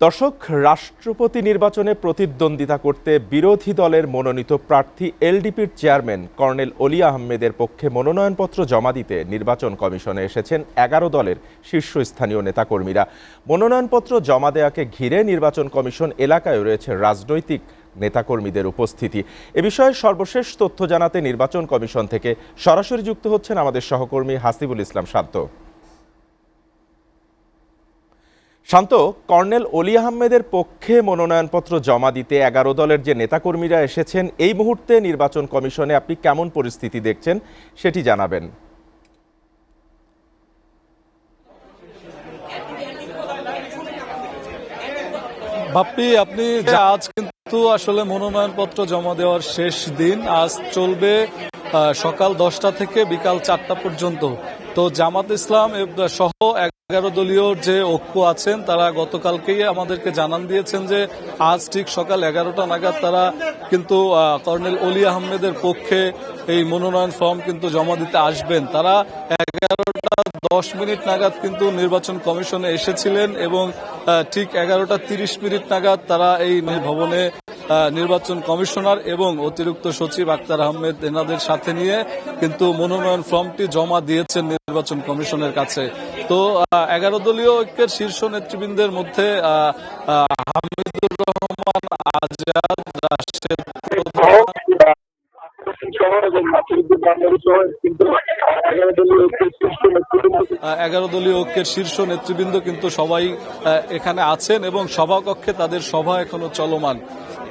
দর্শক, রাষ্ট্রপতি নির্বাচনে প্রতিদ্বন্দ্বিতা করতে বিরোধী দলের মনোনীত প্রার্থী এলডিপির চেয়ারম্যান কর্নেল অলি আহমেদের পক্ষে মনোনয়নপত্র জমা দিতে নির্বাচন কমিশনে এসেছেন ১১ দলের শীর্ষস্থানীয় নেতাকর্মীরা। মনোনয়নপত্র জমা দেওয়াকে ঘিরে নির্বাচন কমিশন এলাকায় রয়েছে রাজনৈতিক নেতাকর্মীদের উপস্থিতি। এ বিষয়ে সর্বশেষ তথ্য জানাতে নির্বাচন কমিশন থেকে সরাসরি যুক্ত হচ্ছেন আমাদের সহকর্মী হাসিবুল ইসলাম শান্ত। শান্ত, কর্নেল অলি আহমেদের পক্ষে মনোনয়নপত্র জমা দিতে ১১ দলের যে নেতাকর্মীরা এসেছেন, এই মুহূর্তে নির্বাচন কমিশনে আপনি কেমন পরিস্থিতি দেখছেন সেটি জানাবেন। বাপ্পি, আপনি আজ কিন্তু আসলে মনোনয়নপত্র জমা দেওয়ার শেষ দিন। আজ চলবে সকাল 10টা থেকে বিকাল 4টা পর্যন্ত। তো জামাত ইসলাম সহ 11 দলীয় যে ঐক্য আছেন তারা গতকালকেই আমাদেরকে জানান দিয়েছেন যে আজ ঠিক সকাল 11টা নাগাদ তারা কিন্তু কর্নেল অলি আহমেদের পক্ষে এই মনোনয়ন ফর্ম কিন্তু জমা দিতে আসবেন। তারা 11টা 10 নাগাদ কিন্তু নির্বাচন কমিশনে এসেছিলেন এবং ঠিক 11টা 30 নাগাদ তারা এই ভবনে নির্বাচন কমিশনার এবং অতিরিক্ত সচিব আক্তার আহমেদ এনাদের সাথে নিয়ে কিন্তু মনোনয়ন ফর্মটি জমা দিয়েছেন নির্বাচন কমিশনের কাছে। তো 11 দলীয় ঐক্যের শীর্ষ নেতৃবৃন্দের মধ্যে হামিদুর রহমান আজাদ, রাশেদ প্রধান, 11 দলীয় ঐক্যের শীর্ষ নেতৃবৃন্দ কিন্তু সবাই এখানে আছেন এবং সভাকক্ষে তাদের সভা এখনো চলমান।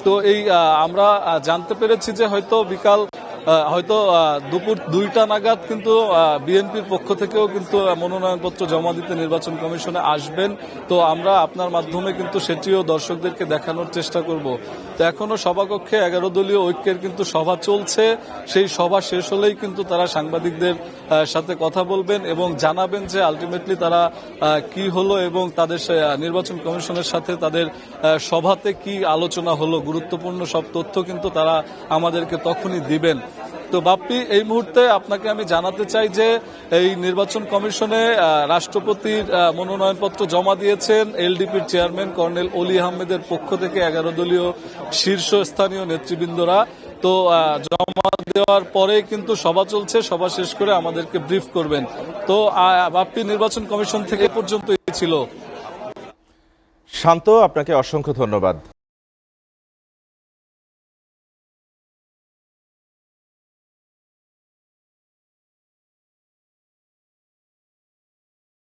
তো এই আমরা জানতে পেরেছি যে হয়তো দুপুর 2টা নাগাদ কিন্তু বিএনপির পক্ষ থেকেও কিন্তু মনোনয়নপত্র জমা দিতে নির্বাচন কমিশনে আসবেন। তো আমরা আপনার মাধ্যমে কিন্তু সেটিও দর্শকদেরকে দেখানোর চেষ্টা করব। তো এখনো সভাকক্ষে 11 দলীয় ঐক্যের কিন্তু সভা চলছে। সেই সভা শেষ হলেই কিন্তু তারা সাংবাদিকদের সাথে কথা বলবেন এবং জানাবেন যে আলটিমেটলি তারা কি হলো এবং তাদের নির্বাচন কমিশনের সাথে তাদের সভাতে কি আলোচনা হলো। গুরুত্বপূর্ণ সব তথ্য কিন্তু তারা আমাদেরকে তখনই দিবেন। তো বাপ্পি, এই মুহূর্তে আপনাকে আমি জানাতে চাই যে এই নির্বাচন কমিশনে রাষ্ট্রপতির মনোনয়নপত্র জমা দিয়েছেন এলডিপির চেয়ারম্যান কর্নেল অলি আহমেদের পক্ষ থেকে 11 দলীয় শীর্ষস্থানীয় নেতৃবৃন্দরা। তো জমা দেওয়ার পরে কিন্তু সভা চলছে, সভা শেষ করে আমাদেরকে ব্রিফ করবেন। তো বাপ্পি, নির্বাচন কমিশন থেকে পর্যন্ত ছিল। শান্ত, আপনাকে অসংখ্য ধন্যবাদ।